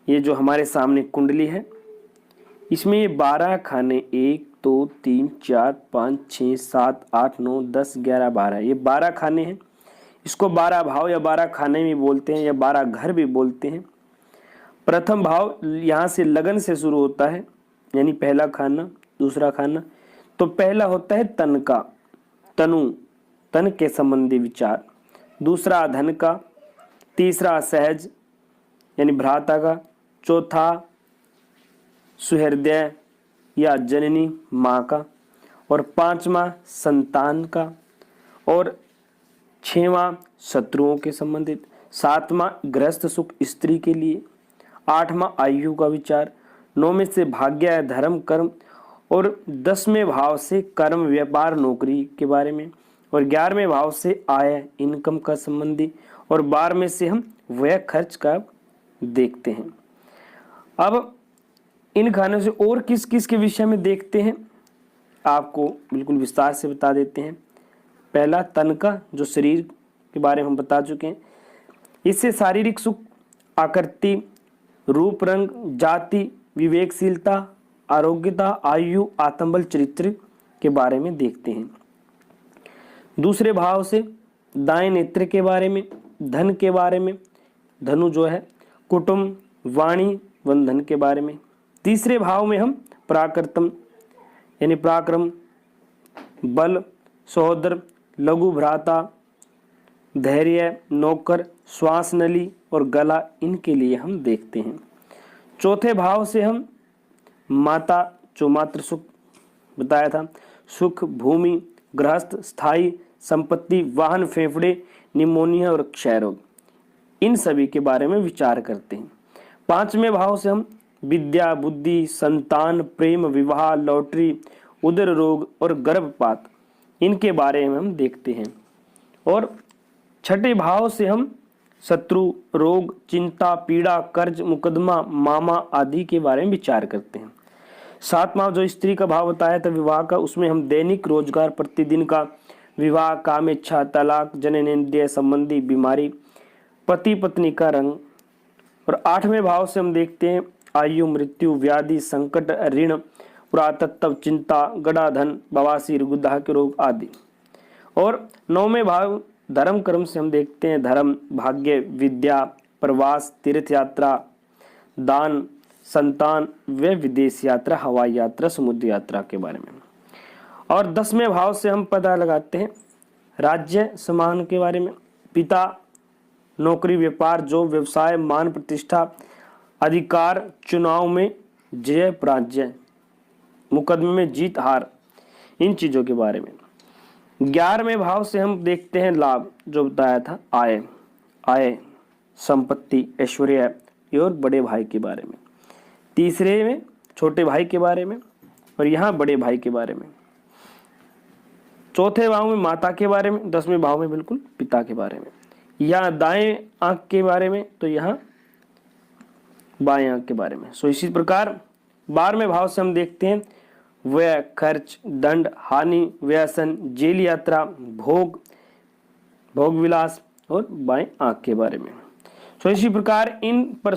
ये जो हमारे सामने कुंडली है, इसमें ये 12 खाने 1 2 3 4 5 6 7 8 9 10 11 12, ये 12 खाने हैं। इसको 12 भाव या 12 खाने भी बोलते हैं या 12 घर भी बोलते हैं। प्रथम भाव यहाँ से लगन से शुरू होता है, यानी पहला खाना, दूसरा खाना। तो पहला होता है तन का, तनु, तन के संबंधी विचार। दूसरा धन का, तीसरा सहज यानी भ्राता का, चौथा सुहृदय या जननी माँ का, और पांचवा संतान का, और छठवां शत्रुओं के संबंधित, सातवां गृहस्थ सुख स्त्री के लिए, आठवां आयु का विचार, 9वें से भाग्य या धर्म कर्म, और 10वें भाव से कर्म व्यापार नौकरी के बारे में, और 11वें भाव से आय इनकम का संबंधी, और 12वें से हम व्यय खर्च का देखते हैं। अब इन खानों से और किस किस के विषय में देखते हैं, आपको बिल्कुल विस्तार से बता देते हैं। पहला तन का, जो शरीर के बारे में हम बता चुके हैं। इससे शारीरिक सुख, आकृति, रूप रंग, जाति, विवेकशीलता, आरोग्यता, आयु, आत्मबल, चरित्र के बारे में देखते हैं। दूसरे भाव से दाएं नेत्र के बारे में, धन के बारे में, धनु जो है, कुटुंब, वाणी, वंधन के बारे में। तीसरे भाव में हम प्राकृतम यानी पराक्रम, बल, सहोदर, लघु भ्राता, धैर्य, नौकर, श्वास नली और गला, इनके लिए हम देखते हैं। चौथे भाव से हम माता, जो मातृ सुख बताया था, सुख, भूमि, गृहस्थ, स्थायी संपत्ति, वाहन, फेफड़े, निमोनिया और क्षय रोग, इन सभी के बारे में विचार करते हैं। पांचवें भाव से हम विद्या, बुद्धि, संतान, प्रेम, विवाह, लॉटरी, उदर रोग और गर्भपात, इनके बारे में हम देखते हैं। और छठे भाव से हम शत्रु, रोग, चिंता, पीड़ा, कर्ज, मुकदमा, मामा आदि के बारे में विचार करते हैं। सातवां जो स्त्री का भाव बताया था विवाह का, उसमें हम दैनिक रोजगार, प्रतिदिन का, विवाह, काम इच्छा, तलाक, जननेंद्रिय संबंधी बीमारी, पति पत्नी का रंग। और आठवें भाव से हम देखते हैं आयु, मृत्यु, व्याधि, संकट, ऋण, पुरातत्व, चिंता, गड़ाधन, बवासीर, गुदा के रोग आदि। और नौवें भाव धर्म कर्म से हम देखते हैं धर्म, भाग्य, विद्या, प्रवास, तीर्थ यात्रा, दान, संतान व विदेश यात्रा, हवाई यात्रा, समुद्र यात्रा के बारे में। और 10वें भाव से हम पता लगाते हैं राज्य सम्मान के बारे में, पिता, नौकरी, व्यापार, जॉब, व्यवसाय, मान प्रतिष्ठा, अधिकार, चुनाव में जय पराजय, मुकदमे में जीत हार, इन चीजों के बारे में। 11वें भाव से हम देखते हैं लाभ, जो बताया था आय, संपत्ति, ऐश्वर्य और बड़े भाई के बारे में। तीसरे में छोटे भाई के बारे में, और यहाँ बड़े भाई के बारे में। चौथे भाव में माता के बारे में, 10वें भाव में बिल्कुल पिता के बारे में। यहाँ दाएं आंख के बारे में, तो यहाँ बाएं आंख के बारे में। सो इसी प्रकार 12वें भाव से हम देखते हैं व्यय, खर्च, दंड, हानि, व्यसन, जेल यात्रा, भोग विलास और बाएं आंख के बारे में। सो इसी प्रकार इन पर